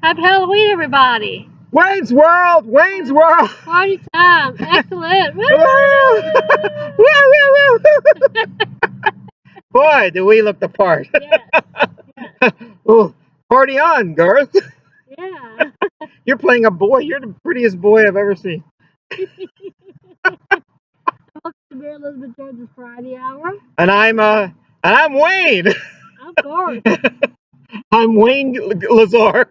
Happy Halloween, everybody. Wayne's World! Wayne's World! Party time. Excellent. Woo! Woo! Woo, woo, woo. Boy, do we look the part. Yes. Ooh, party on, Garth. Yeah. You're playing a boy. You're the prettiest boy I've ever seen. Welcome to Mary Elizabeth Jones's Friday Hour. And I'm Wayne. I'm Garth. I'm Wayne Lazar.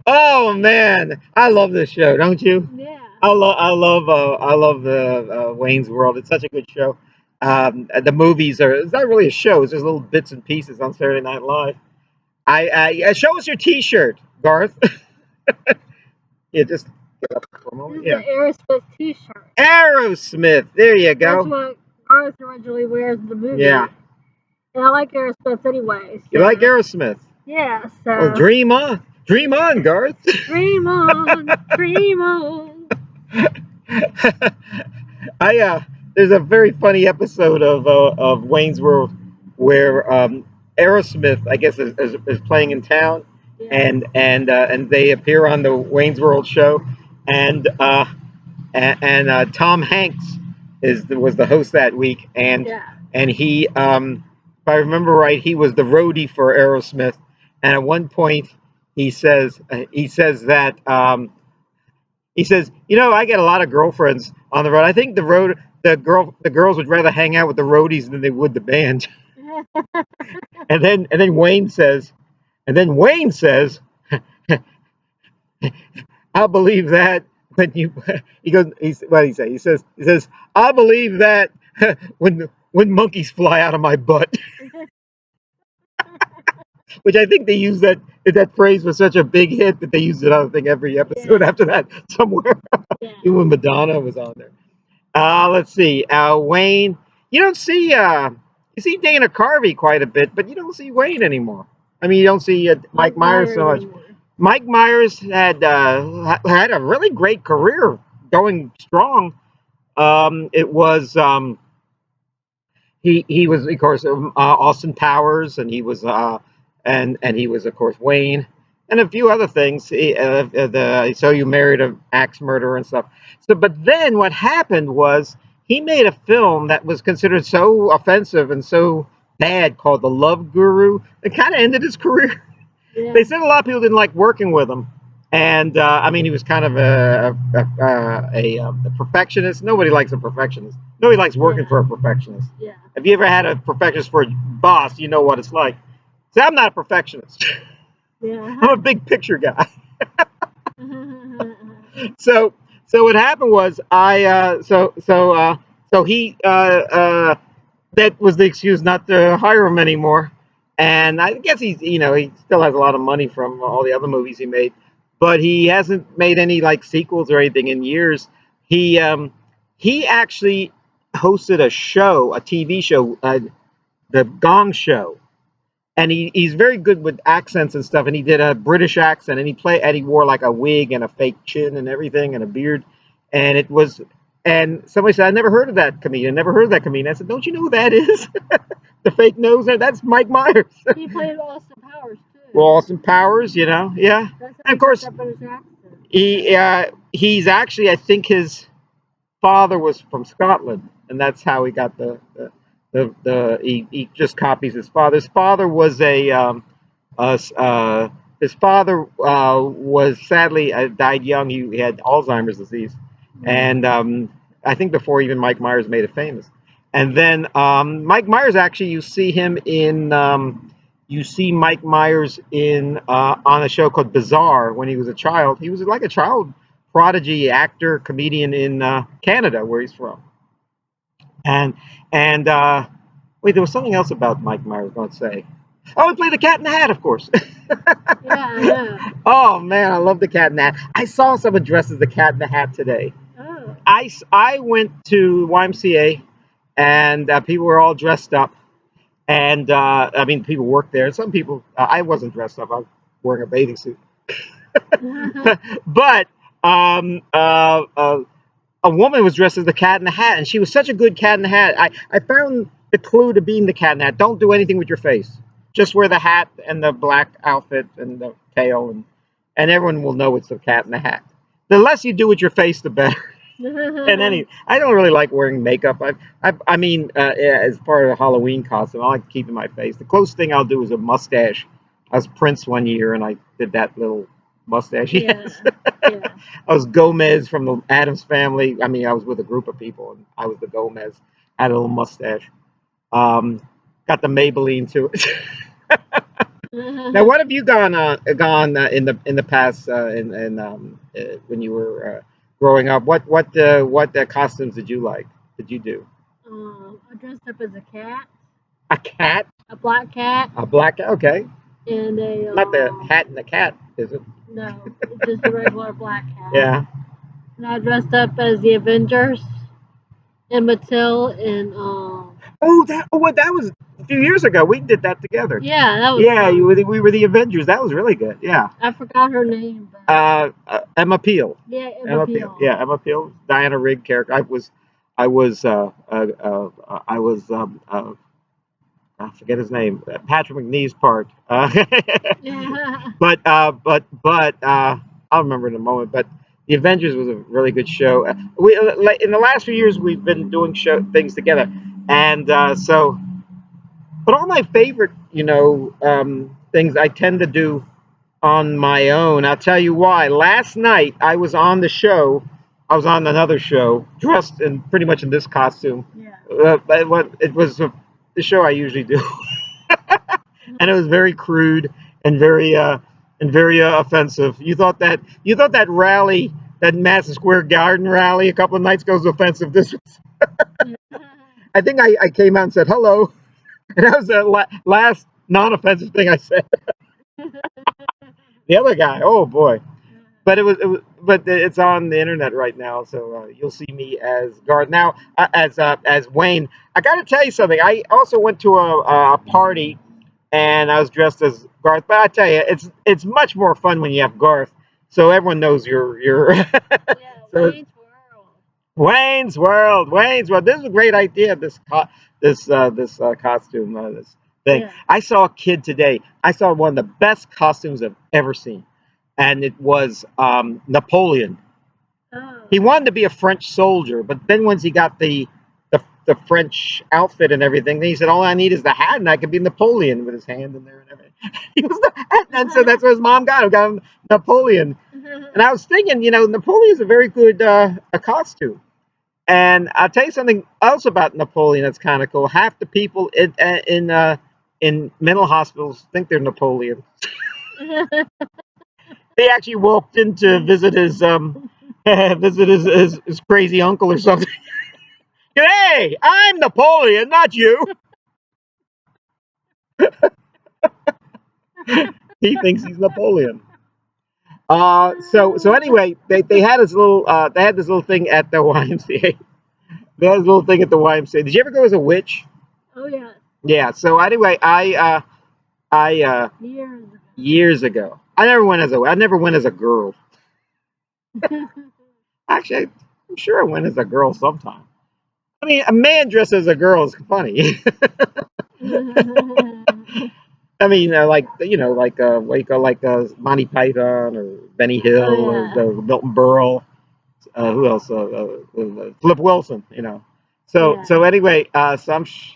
Oh man, I love this show, don't you? Yeah. I love the Wayne's World. It's such a good show. The movies it's not really a show. It's just little bits and pieces on Saturday Night Live. Show us your T-shirt, Garth. Yeah, just get up for a moment. This is Yeah, the Aerosmith t-shirt. Aerosmith. There you That's go. what Garth originally wears in the movie. Yeah, And I like Aerosmith anyway. So. you like Aerosmith? Yeah, so. Well, dream on, Garth. Dream on, dream on. There's a very funny episode of Wayne's World where Aerosmith, I guess, is playing in town, Yeah. and they appear on the Wayne's World show, and Tom Hanks was the host that week, and he, if I remember right, he was the roadie for Aerosmith, and at one point he says that. He says, I get a lot of girlfriends on the road. I think the girls would rather hang out with the roadies than they would the band. And then Wayne says, I'll believe that when you. What did he say? He says, I'll believe that when monkeys fly out of my butt. Which I think they use that phrase was such a big hit that they used it on, I think, every episode after that somewhere. Even Madonna was on there. Let's see. Wayne, you don't see you see Dana Carvey quite a bit, but you don't see Wayne anymore. I mean, you don't see Mike Myers so much. Anymore. Mike Myers had a really great career going strong. It was he was, of course, Austin Powers, and he was and he was, of course, Wayne, and a few other things. So You Married an Axe Murderer and stuff. So, but then what happened was he made a film that was considered so offensive and so bad called The Love Guru. It kind of ended his career. Yeah. They said a lot of people didn't like working with him, and I mean, he was kind of a perfectionist. Nobody likes a perfectionist. Nobody likes working for a perfectionist. Yeah. If you ever had a perfectionist for a boss, you know what it's like. See, I'm not a perfectionist. Yeah. I'm a big picture guy. So what happened was he that was the excuse not to hire him anymore. And I guess he still has a lot of money from all the other movies he made, but he hasn't made any like sequels or anything in years. He actually hosted a TV show, the Gong Show. And he's very good with accents and stuff. And he did a British accent, and he wore like a wig and a fake chin and everything and a beard. And somebody said, I never heard of that comedian. I said, don't you know who that is? The fake nose there? That's Mike Myers. He played Austin Powers too. Well, Austin Powers, yeah. And of course, he's actually, I think his father was from Scotland, and that's how he got he just copies his father. His father was was sadly died young. He had Alzheimer's disease, and I think before even Mike Myers made it famous. And then Mike Myers, actually, you see Mike Myers in on a show called Bizarre when he was a child. He was like a child prodigy actor comedian in Canada, where he's from. And wait, there was something else about Mike Myers I was going to say. Oh, he played the Cat in the Hat, of course. Yeah. Oh man, I love the Cat in the Hat. I saw someone dressed as the Cat in the Hat today. Oh. I went to YMCA, and people were all dressed up, and I mean, people worked there. Some people, I wasn't dressed up. I was wearing a bathing suit. But a woman was dressed as the Cat in the Hat, and she was such a good Cat in the Hat. I found the clue to being the Cat in the Hat. Don't do anything with your face. Just wear the hat and the black outfit and the tail, and everyone will know it's the Cat in the Hat. The less you do with your face, the better. I don't really like wearing makeup. I mean, as part of a Halloween costume, I like keeping my face. The closest thing I'll do is a mustache. I was Prince one year, and I did that little mustache. Yeah. Yes. Yeah. I was Gomez from the Addams Family. I mean, I was with a group of people, and I was the Gomez. Had a little mustache. Um, got the Maybelline to it. Now, what have you gone in the past when you were growing up? What costumes did you like? Did you do I dressed up as a cat, a cat, a black cat, a black cat? Okay, and a not the hat and the cat, is it? no, just a regular black cat. Yeah. And I dressed up as the Avengers and Mattel and Oh, that was a few years ago. We did that together. yeah, that was Yeah, fun. we were the Avengers. That was really good. Yeah. I forgot her name, but Emma Peel. yeah, Emma Emma Peel. Peel. Yeah, Emma Peel. Diana Rigg character. I was, I was, I forget his name. Patrick McNee's part. Yeah. I'll remember in a moment. But the Avengers was a really good show. We in the last few years we've been doing show things together, and so. But all my favorite, things I tend to do on my own. I'll tell you why. Last night I was on the show. I was on another show, dressed in pretty much in this costume. Yeah. But it was the show I usually do, and it was very crude and very offensive. You thought that rally, that Madison Square Garden rally a couple of nights ago was offensive. This was, I think I came out and said hello, and that was the last non-offensive thing I said. The other guy, oh boy. But but it's on the internet right now, so you'll see me as Garth. Now, as Wayne. I got to tell you something. I also went to a party, and I was dressed as Garth. But I tell you, it's much more fun when you have Garth, so everyone knows you're. Yeah, So Wayne's World. Wayne's World, Wayne's World. This is a great idea. This costume, this thing. Yeah. I saw a kid today. I saw one of the best costumes I've ever seen, and it was Napoleon. Oh. He wanted to be a French soldier, but then once he got the French outfit and everything, then he said, "All I need is the hat, and I can be Napoleon with his hand in there and everything." He was and so that's what his mom got him. Got him Napoleon. And I was thinking, Napoleon's a very good a costume. And I'll tell you something else about Napoleon that's kind of cool. Half the people in mental hospitals think they're Napoleon. They actually walked in to visit his his crazy uncle or something. Hey, I'm Napoleon, not you. He thinks he's Napoleon. So anyway, they had this little thing at the YMCA. They had this little thing at the YMCA. Did you ever go as a witch? Oh yeah. Yeah. So anyway, I Years ago. years ago. I never went as a girl. Actually, I'm sure I went as a girl sometime. I mean, a man dressed as a girl is funny. I mean, what you call Monty Python or Benny Hill Oh or yeah. Milton Berle. Who else? Flip Wilson. So Yeah. anyway, it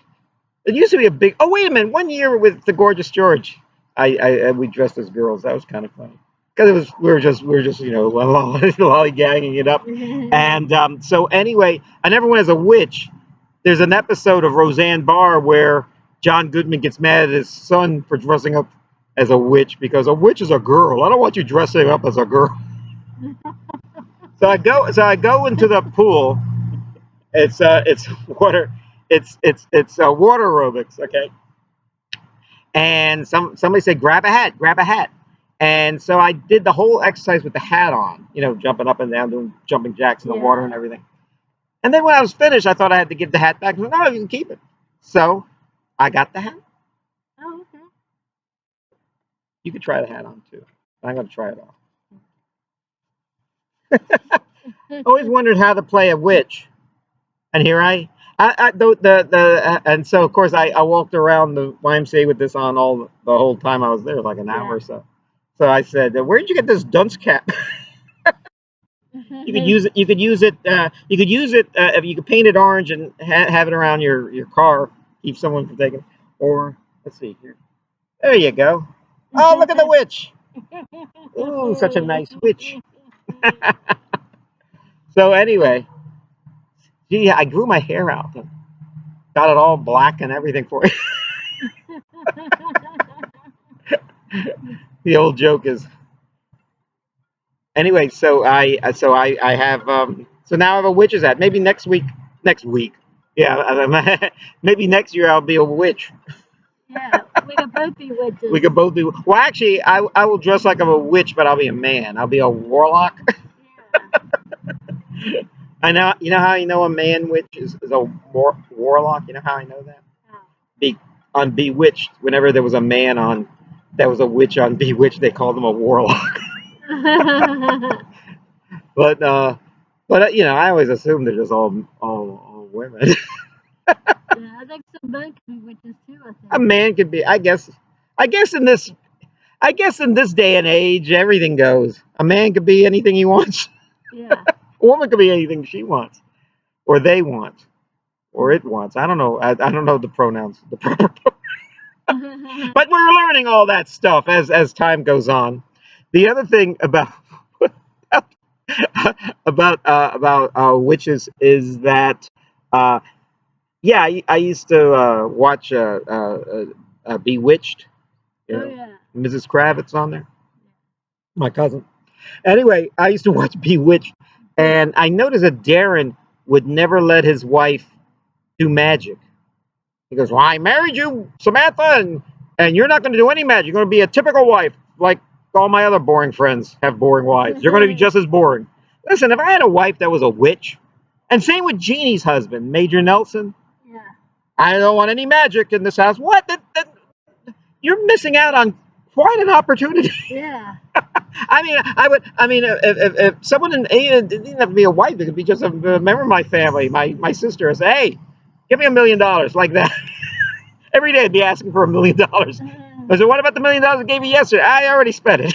used to be a big. Oh wait a minute! One year with the Gorgeous George, we dressed as girls. That was kind of funny because we were just lollygagging it up. And so anyway, I never went as a witch. There's an episode of Roseanne Barr where John Goodman gets mad at his son for dressing up as a witch because a witch is a girl. I don't want you dressing up as a girl. So I go into the pool. It's water. It's water aerobics. Okay. And somebody said, grab a hat. And so I did the whole exercise with the hat on, jumping up and down, doing jumping jacks in the water and Yeah. everything. And then when I was finished, I thought I had to give the hat back. I said, no, you can keep it. So I got the hat. Oh okay. You could try the hat on too. I'm going to try it off. I always wondered how to play a witch. And here and so of course I walked around the YMCA with this on the whole time I was there, like an hour Yeah. or so. So I said, "Where did you get this dunce cap?" You could use it. You could use it. You could use it if you could paint it orange and have it around your car, keep someone from taking. Or let's see here. There you go. Oh, look at the witch. Ooh, such a nice witch. So anyway, gee, I grew my hair out and got it all black and everything for it. The old joke is anyway. So I have so now I have a witch's hat. Maybe next week. Yeah, maybe next year I'll be a witch. Yeah, we could both be We witches. could both be. Well, actually, I will dress like I'm a witch, but I'll be a man. I'll be a warlock. Yeah. I know. You know how you know a man witch is a warlock. You know how I know that? Be on Bewitched. Whenever there was a man on that was a witch on Bewitched, they called him a warlock. Yeah. But you know, I always assume they're just all women. Yeah, I think some men could be witches too, I A think. man could be. I guess in this. I guess in this day and age, everything goes. A man could be anything he wants. Yeah. A woman could be anything she wants, or they want, or it wants. I don't know. I don't know the pronouns. The proper. But we're learning all that stuff as time goes on. The other thing about about witches is that uh, yeah, I used to watch Bewitched. You Oh know, yeah. Mrs. Kravitz on there, my cousin. Anyway, I used to watch Bewitched, and I noticed that Darren would never let his wife do magic. He goes, "Well, I married you, Samantha, and you're not going to do any magic. You're going to be a typical wife, like all my other boring friends have boring wives. You're going to be just as boring." Listen, if I had a wife that was a witch, and same with Jeannie's husband, Major Nelson, Yeah. I don't want any magic in this house. What? You're missing out on quite an opportunity. Yeah. I mean, I would. I mean, if someone it didn't have to be a wife, it could be just a member of my family, my sister. I say, hey, give me $1 million like that. Every day I'd be asking for $1 million. I said, what about the $1 million I gave you yesterday? I already spent it.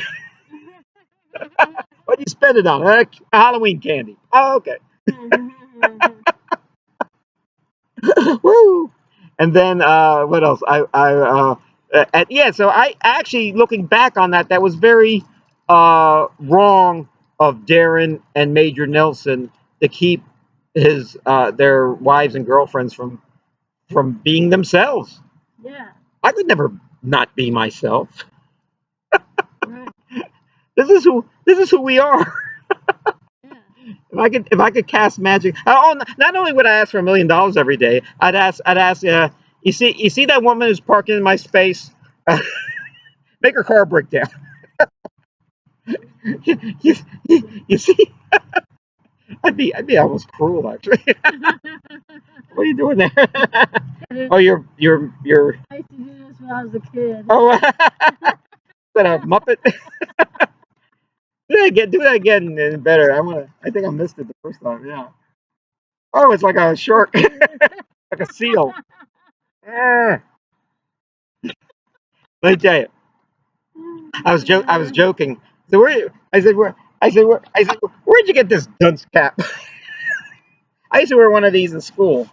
What do you spend it on? Halloween candy. Oh, okay. Woo. And then what else? Yeah. So I actually looking back on that, that was very wrong of Darren and Major Nelson to keep his their wives and girlfriends from being themselves. Yeah. I could never not be myself. Right. This is who we are. Yeah. If I could cast magic, not only would I ask for $1 million every day, I'd ask, you see that woman who's parking in my space, make her car break down. you, you, you see, I'd be almost cruel actually. What are you doing there? Oh, you're I used to do this when I was a kid. oh, is that a Muppet? Do that again and better. I think I missed it the first time. Yeah. Oh, it's like a shark, like a seal. Ah, let me tell you. I was joking. So where I said where'd you get this dunce cap? I used to wear one of these in school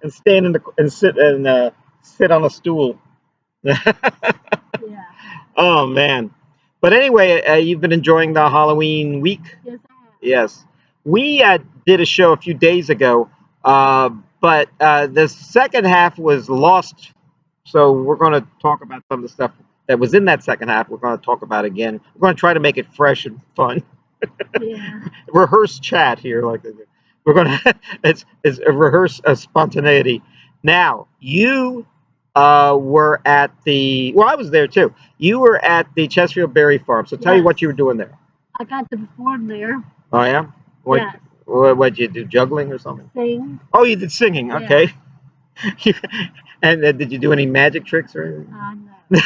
and stand in the and sit on a stool. Yeah. Oh man. But anyway, you've been enjoying the Halloween week. Yes, I have. Yes, we did a show a few days ago, but the second half was lost. So we're going to talk about some of the stuff that was in that second half. We're going to talk about again. We're going to try to make it fresh and fun. Yeah. Rehearse chat here, like we're going to. It's a rehearse spontaneity. Now you were at the. Well, I was there too. You were at the Chesterfield Berry Farm. So tell you Yes. what you were doing there. I got to perform there. Oh yeah. What Yes. what you do? Juggling or something? Sing. Oh, you did singing. Yeah. Okay. And did you do any magic tricks or anything? No.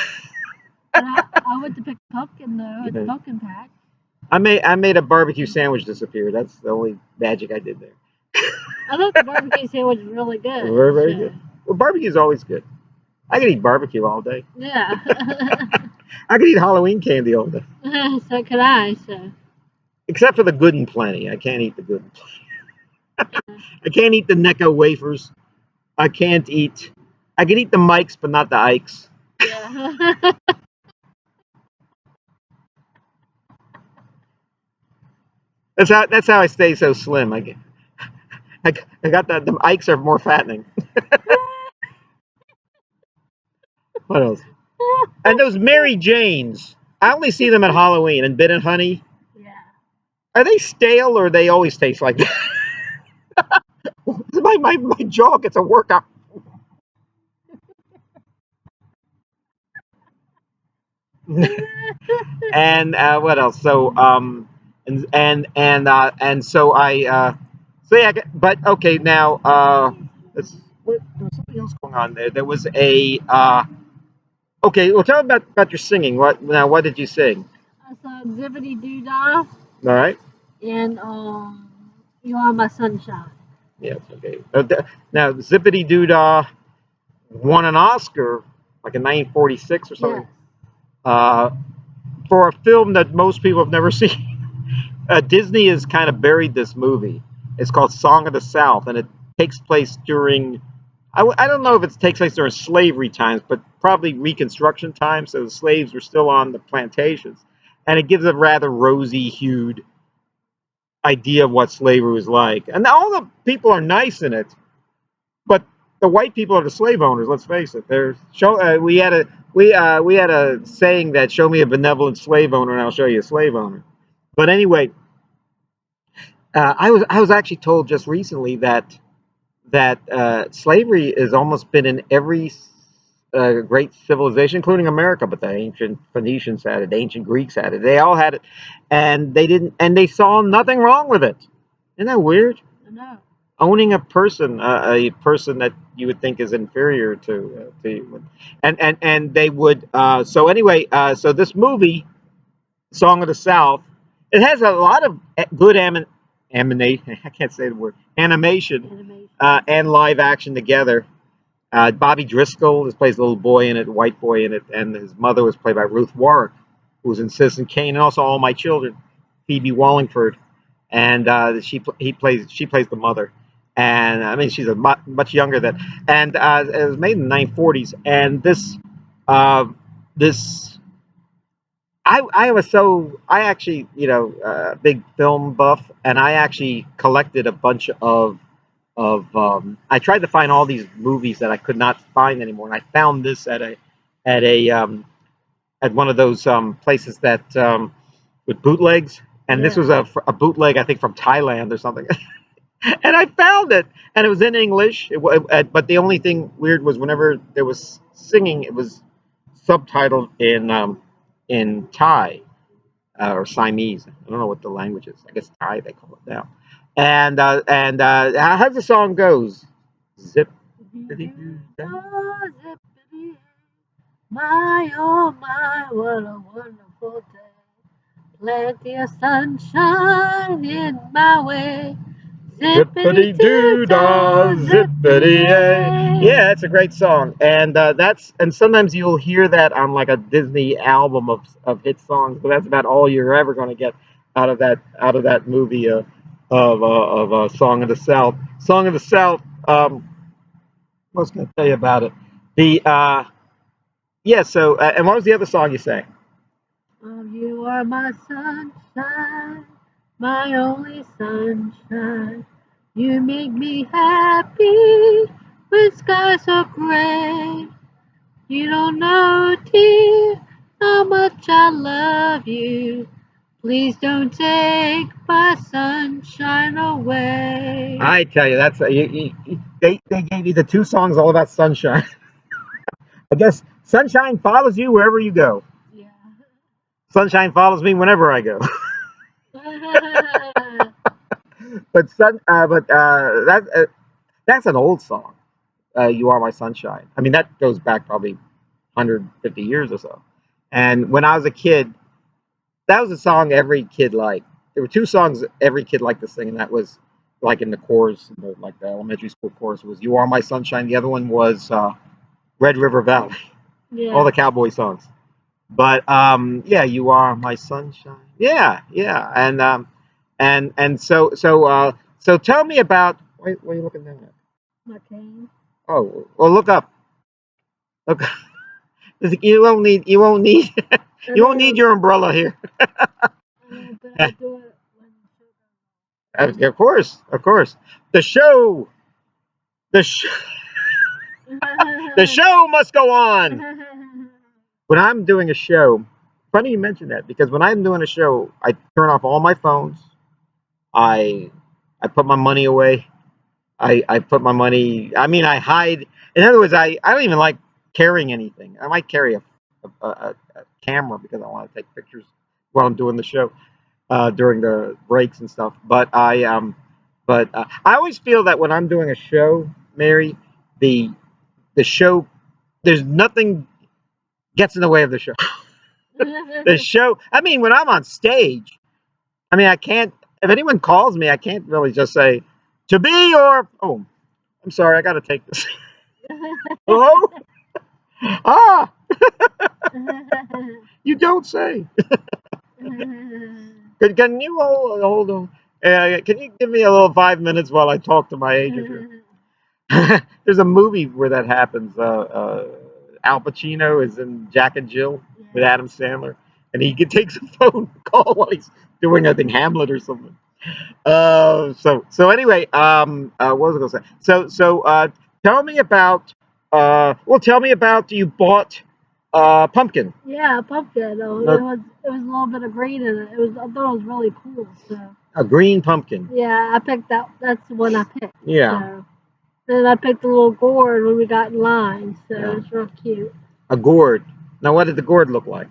But I went to pick a pumpkin though at the Yeah. pumpkin patch. I made a barbecue sandwich disappear. That's the only magic I did there. I thought the barbecue sandwich was really good. Very good. Well, barbecue is always good. I could eat barbecue all day. Yeah. I could eat Halloween candy all day, So could I. So except for the Good and Plenty. I can't eat the Good and Plenty. yeah, I can't eat the Necco wafers. I can't eat. I can eat the Mikes, but not the Ikes. yeah. That's how I stay so slim. I got that. The Ikes are more fattening. What else? And those Mary Janes. I only see them at Halloween and Bit and Honey. Yeah. Are they stale or they always taste like that? my jaw gets a workout. And what else? So and so so yeah. But okay, now there was something else going on there. There was a okay. Well, tell me about your singing. What did you sing? I saw Zippity Doo Dah All right. and You Are My Sunshine. Yes. Okay. Now, Zippity Doo Dah won an Oscar like in 1946 or Yes. something uh, for a film that most people have never seen. Disney has kind of buried this movie. It's called Song of the South, and it takes place during. I don't know if it takes place during slavery times, but probably Reconstruction times. So the slaves were still on the plantations, and it gives a rather rosy-hued idea of what slavery was like. And all the people are nice in it, but the white people are the slave owners. Let's face it. We had a saying that show me a benevolent slave owner and I'll show you a slave owner. But anyway, I was actually told just recently that slavery has almost been in every great civilization, including America. But the ancient Phoenicians had it, the ancient Greeks had it. They all had it, and they didn't, and they saw nothing wrong with it. Isn't that weird? No. Owning a person that you would think is inferior to you, and they would. So anyway, so this movie, Song of the South, it has a lot of good animation. I can't say the word animation Animation. and live action together. Bobby Driscoll plays a little boy in it, a white boy in it, and his mother was played by Ruth Warrick, who was in Citizen Kane, and also All My Children, Phoebe Wallingford, and she plays the mother, and I mean she's much younger than, and it was made in the 1940s, and uh, this I actually big film buff, and I actually collected a bunch of I tried to find all these movies that I could not find anymore, and I found this at a at one of those places that with bootlegs, and this Yeah. was a bootleg I think from Thailand or something, and I found it, and it was in English, but the only thing weird was whenever there was singing, it was subtitled in Thai or Siamese. I don't know what the language is. I guess Thai they call it now. And how the song goes? Zip. Oh, zippity, my, oh my, what a wonderful day. Plenty of sunshine in my way. Zippity Zippity doo doo dah, dah, zippity zippity yay. yay. Yeah, it's a great song, and and sometimes you'll hear that on like a Disney album of hit songs, but that's about all you're ever going to get out of that movie of Song of the South. Song of the South. What was going to tell you about it? The yeah. So and what was the other song you sang? Oh, you are my sunshine, my only sunshine. You make me happy with skies so gray. You don't know, dear, how much I love you. Please don't take my sunshine away. I tell you, that's they gave you the two songs all about sunshine. I guess sunshine follows you wherever you go. Yeah. Sunshine follows me whenever I go. But that's an old song. You are my sunshine. I mean, that goes back probably 150 years or so. And when I was a kid, that was a song every kid liked. There were two songs every kid liked to sing, and that was like in the chorus, like the elementary school chorus was "You Are My Sunshine." The other one was "Red River Valley." All Yeah. the cowboy songs. But yeah, you are my sunshine. Yeah, yeah, and so tell me about. Wait, what are you looking down at? My cane. Oh, well, look up. Look, you won't need I you won't need know, your umbrella here. I know, but I do it when Of course, of course. The show, the sh- the show must go on. When I'm doing a show, funny you mention that because when I'm doing a show, I turn off all my phones. I I put my money away. I put my money. I mean, I hide. In other words, I don't even like carrying anything. I might carry a camera because I want to take pictures while I'm doing the show during the breaks and stuff. But I always feel that when I'm doing a show, Mary, the the show there's nothing gets in the way of the show. The show. I mean, when I'm on stage, I mean, I can't. If anyone calls me, I can't really just say to be or oh, I'm sorry, I got to take this. Hello? Ah, you don't say. Can you hold on? Can you give me a little 5 minutes while I talk to my agent here? There's a movie where that happens. Al Pacino is in Jack and Jill with Adam Sandler, and he takes a phone call while he's doing, I think, Hamlet or something. So anyway, what was I going to say? Tell me about. Tell me about you bought pumpkin. Yeah, pumpkin. Oh, Uh, it was a little bit of green in it. I thought it was really cool. So a green pumpkin. yeah, I picked that. That's the one I picked. Yeah, So then I picked a little gourd when we got in line. So yeah. it's real cute. A gourd. Now, what did the gourd look like?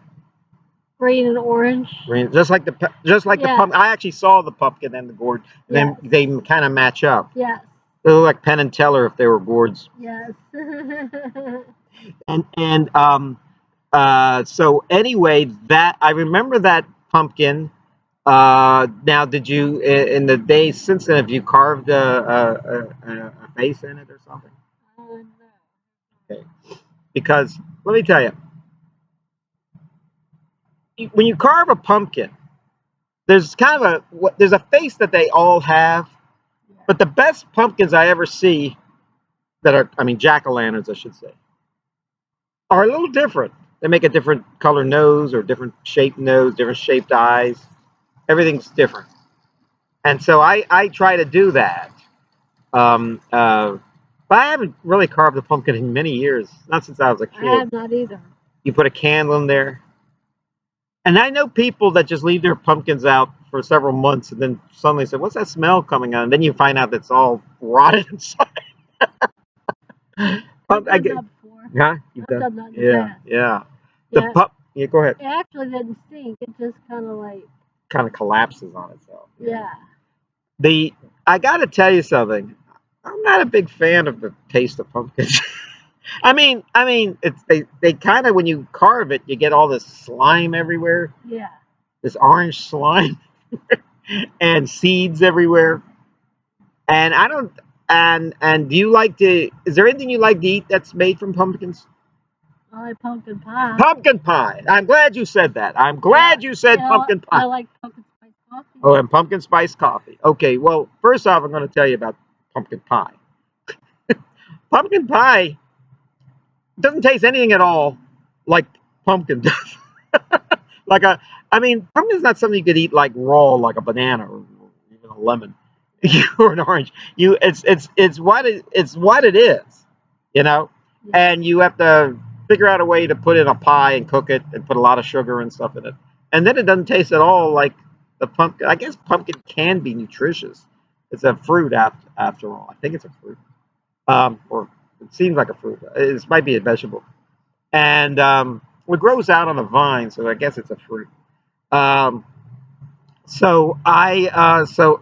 Green and orange. Green, just like the Yeah. pumpkin. I actually saw the pumpkin and the gourd, and Yes. then they kind of match up. Yes. They look like Penn and Teller if they were gourds. Yes. And so anyway, that I remember that pumpkin. Now, did you in the days since then have you carved a face in it or something? No. Okay, because let me tell you, when you carve a pumpkin, there's kind of there's a face that they all have, but the best pumpkins I ever see that are, I mean, jack o' lanterns, I should say, are a little different. They make a different color nose or different shaped nose, different shaped eyes. Everything's different, and so I try to do that. Um, uh, but I haven't really carved a pumpkin in many years, not since I was a I kid. have not either. You put a candle in there, and I know people that just leave their pumpkins out for several months and then suddenly say, "What's that smell coming on?" And then you find out that's all rotted inside. I've I done get, that before. huh? You've I've done, done that in the yeah, past. yeah. The Yeah. pup, yeah. Go ahead. It actually didn't stink. It just kind of like, Kind of collapses on itself. yeah. The I got to tell you something. I'm not a big fan of the taste of pumpkins. I mean, it's they kind of when you carve it, you get all this slime everywhere, Yeah. this orange slime, and seeds everywhere. And I don't. And do you like to? Is there anything you like to eat that's made from pumpkins? I like pumpkin pie. Pumpkin pie. I'm glad you said that. I'm glad you said pumpkin I pie. like pumpkin spice coffee. Oh, and pumpkin spice coffee. Okay, well, first off, I'm going to tell you about pumpkin pie. Pumpkin pie doesn't taste anything at all like pumpkin does. like a, I mean, pumpkin's not something you could eat like raw, like a banana or even a lemon Yeah. or an orange. It's what it is, you know. Yeah. And you have to figure out a way to put in a pie and cook it and put a lot of sugar and stuff in it, and then it doesn't taste at all like the pumpkin. I guess pumpkin can be nutritious. It's a fruit after all. I think it's a fruit, or it seems like a fruit. It might be a vegetable, and it grows out on a vine, so I guess it's a fruit. Um, so I, so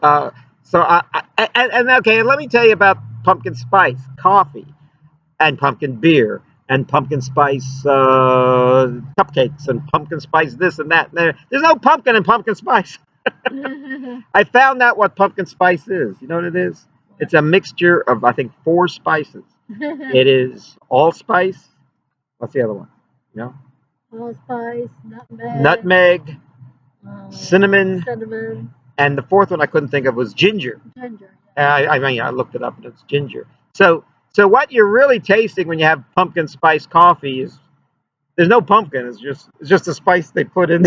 and okay, let me tell you about pumpkin spice coffee and pumpkin beer and pumpkin spice cupcakes and pumpkin spice this and that. There's no pumpkin in pumpkin spice. I found out what pumpkin spice is. You know what it is? It's a mixture of, I think, 4 spices. It is allspice. What's the other one? You know? allspice, nutmeg, nutmeg, cinnamon, cinnamon, and the fourth one I couldn't think of was ginger. ginger. I mean, I looked it up and it's ginger. So what you're really tasting when you have pumpkin spice coffee is there's no pumpkin. It's just a spice they put in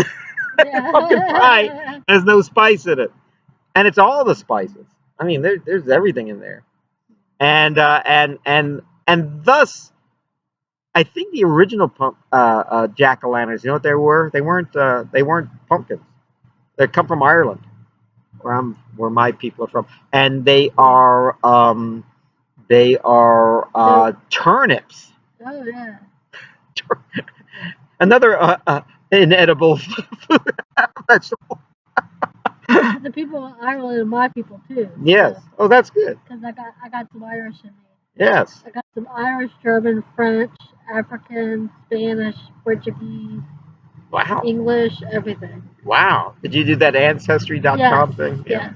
pumpkin pie. Yeah. There's no spice in it, and it's all the spices. I mean, there's everything in there, and thus I think the original jack o' lanterns. You know what they were? They weren't pumpkins. They come from Ireland, where my people are from, and they are turnips. Oh yeah. Another inedible vegetable. The people in Ireland are my people too. Yes. So, Oh, that's good. because I got some Irish in me. Yes. I got some Irish, German, French, African, Spanish, Portuguese, Wow. English, everything. Wow. Did you do that Yes, ancestry.com thing? Yeah. yes.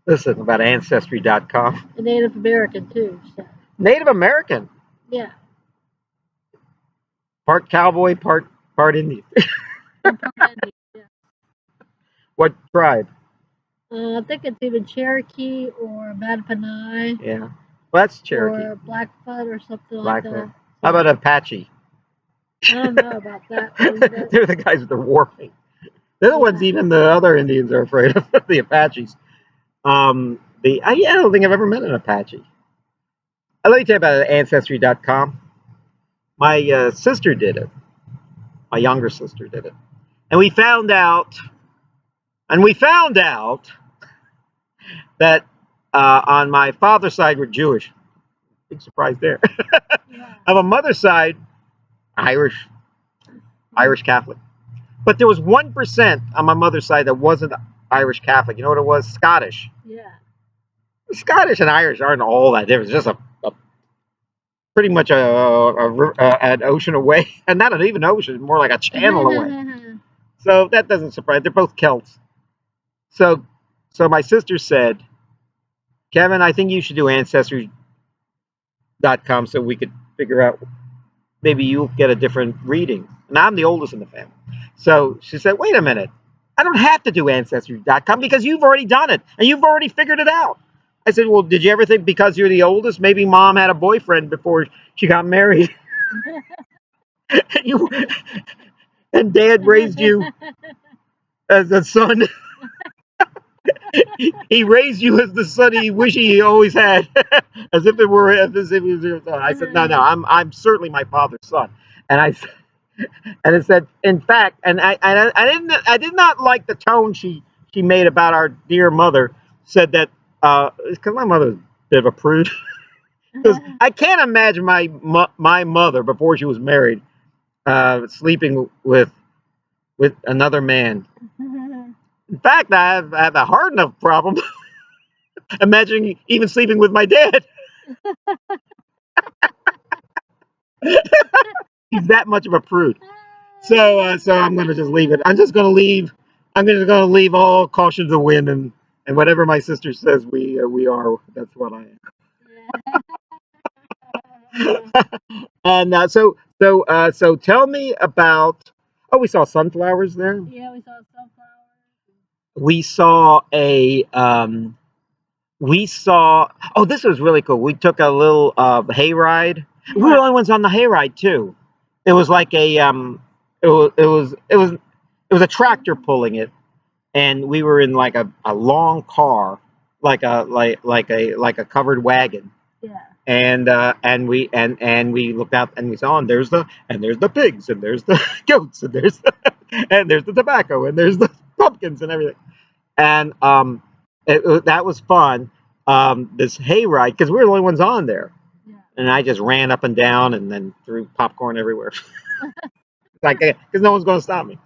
Listen about ancestry.com. And Native American too. So Native American, yeah. part cowboy, part Indian. I'm part Indian. Yeah. What tribe? I think it's either Cherokee or Mattaponi Yeah. Well, that's Cherokee. or Blackfoot or something like Blackfoot. that. How So about Apache? I don't know about that one, but They're the guys with the war paint. They're the ones yeah. even the other Indians are afraid of, the Apaches. I don't think I've ever met an Apache. Let me tell you about Ancestry.com. My sister did it. My younger sister did it. And we found out that on my father's side we're Jewish. Big surprise there. Yeah. On my mother's side, Irish, Irish Catholic. But there was 1% on my mother's side that wasn't Irish Catholic. You know what it was? Scottish. Yeah. Scottish and Irish aren't all that different. It's just a pretty much an ocean away, and not even an ocean, more like a channel away. So that doesn't surprise. They're both Celts. So, so my sister said, Kevin, I think you should do Ancestry.com so we could figure out maybe you'll get a different reading. And I'm the oldest in the family. So she said, wait a minute. I don't have to do Ancestry.com because you've already done it and you've already figured it out. I said, well, did you ever think because you're the oldest, maybe mom had a boyfriend before she got married? and, you, and dad raised you as a son. He raised you as the son he wish he always had, as if he was your son. I said, no, I'm certainly my father's son. And I and it said, in fact, and I did not like the tone she made about our dear mother. Said that because my mother's a bit of a prude. Because I can't imagine my mother before she was married sleeping with another man. In fact, I have a hard enough problem imagining even sleeping with my dad. He's that much of a prude. So I'm gonna just leave it. I'm just gonna leave. I'm just gonna leave all caution to the wind, and whatever my sister says, we are. That's what I am. And so tell me about. Oh, we saw sunflowers there. Yeah, we saw sunflowers. We saw a. We saw. Oh, this was really cool. We took a little hayride. We were the Yeah. only ones on the hayride too. It was like a. It was a tractor pulling it, and we were in like a long car, like a covered wagon, Yeah. and we looked out and we saw, and there's the pigs, and there's the goats, and there's the tobacco, and there's the pumpkins and everything, and that was fun. This hayride, because we were the only ones on there, Yeah. and I just ran up and down and then threw popcorn everywhere, like because no one's going to stop me.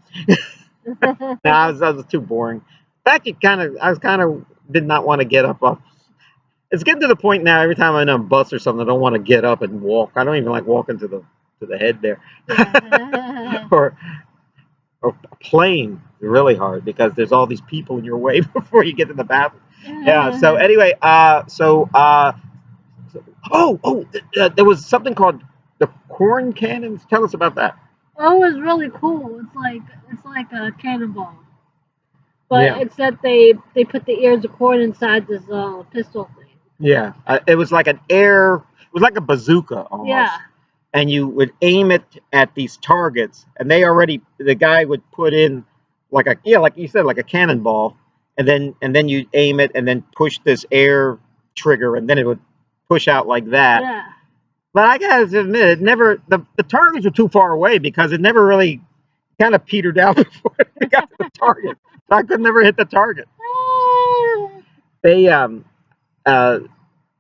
No, I was too boring. In fact, I was kind of did not want to get up off. It's getting to the point now. Every time I'm in a bus or something, I don't want to get up and walk. I don't even like walking to the head there, Yeah. or a plane is really hard because there's all these people in your way before you get to the bathroom. Yeah. So anyway, oh, there was something called the corn cannons. Tell us about that. Oh, it was really cool. It's like a cannonball, but Yeah, except they put the ears of corn inside this pistol thing. yeah. It was like an air. It was like a bazooka Yeah, almost, and you would aim it at these targets, and the guy would put in like a yeah, like you said, like a cannonball, and then you aim it, and then push this air trigger, and then it would push out like that. yeah. But I gotta admit, it never the targets were too far away because it never really kind of petered out before it got to the target. So I could never hit the target. They uh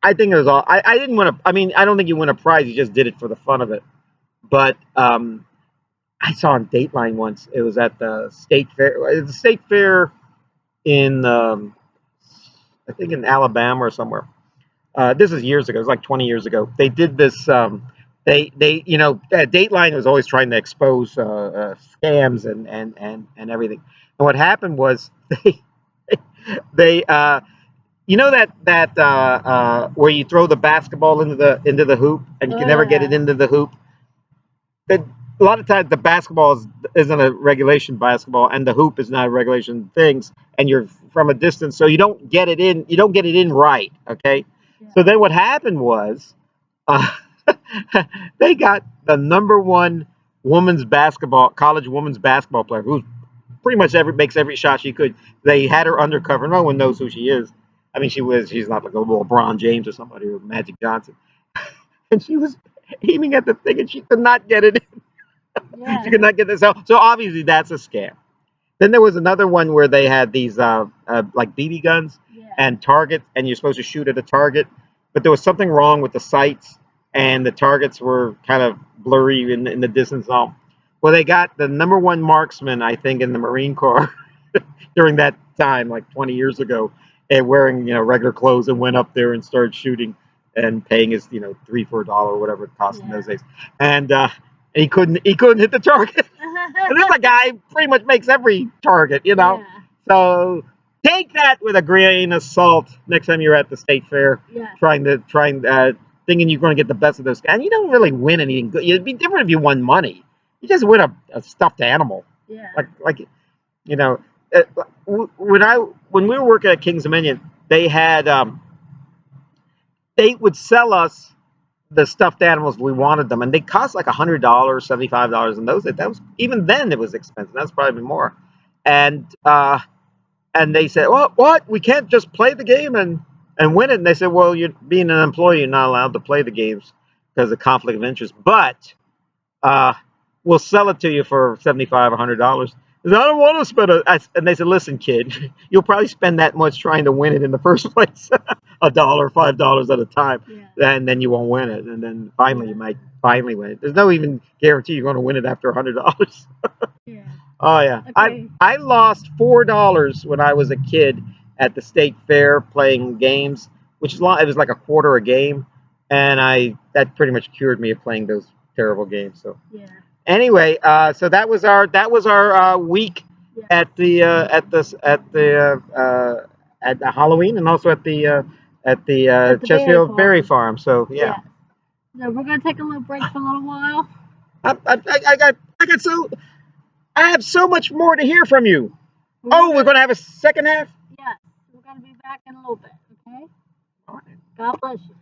I think it was all I didn't win a I mean I don't think you win a prize, you just did it for the fun of it. But I saw on Dateline once, it was at the state fair. It was the state fair in I think in Alabama or somewhere. This is years ago. It was like 20 years ago. They did this. They Dateline was always trying to expose scams and everything. And what happened was they where you throw the basketball into the hoop and you Oh can never get yeah, it into the hoop. That a lot of times the basketball isn't a regulation basketball and the hoop is not a regulation things and you're from a distance so you don't get it in right, okay. So yeah. then what happened was uh, they got the number one college women's basketball player who pretty much makes every shot she could. They had her undercover. No one knows who she is. I mean, she's not like a LeBron James or somebody or Magic Johnson. And she was aiming at the thing and she could not get it. She Yeah, could not get this out. So obviously that's a scam. Then there was another one where they had these like BB guns yeah, and targets, and you're supposed to shoot at a target, but there was something wrong with the sights, and the targets were kind of blurry in the distance. All well, they got the number one marksman, I think, in the Marine Corps during that time, like 20 years ago, and wearing regular clothes, and went up there and started shooting and paying his $3 or $4 whatever it cost in yeah. those days, and he couldn't hit the target. And this is a guy pretty much makes every target. Yeah, So take that with a grain of salt next time you're at the state fair, yeah, trying thinking you're going to get the best of those guys. And you don't really win anything good. It'd be different if you won money. You just win a stuffed animal, yeah. like you know. uh, when we were working at Kings Dominion, they had they would sell us the stuffed animals we wanted them, and they cost like $100, $75, and that was even then it was expensive. That's probably more, and they said, "Well, what? We can't just play the game and win it." And they said, "Well, you're being an employee, you're not allowed to play the games because of conflict of interest, but uh, we'll sell it to you for 75 or $100." I don't want to spend and they said, "Listen, kid, you'll probably spend that much trying to win it in the first place, $1, $5 at a time, Yeah, and then you won't win it, and then finally yeah, you might finally win it. There's no even guarantee you're going to win it after $100." yeah. Oh yeah, Okay. I lost $4 when I was a kid at the state fair playing games, which is long. It was like a quarter a game, and I that pretty much cured me of playing those terrible games. So Yeah, anyway, so that was our week yeah. at the Halloween, and also at the At the berry Chesterfield Berry farm. Farm. So yeah, Yeah. So we're gonna take a little break for a little while. I have so much more to hear from you. We're Oh, we're gonna going to have a second half. Yes, we're gonna be back in a little bit. Okay. All right. God bless you.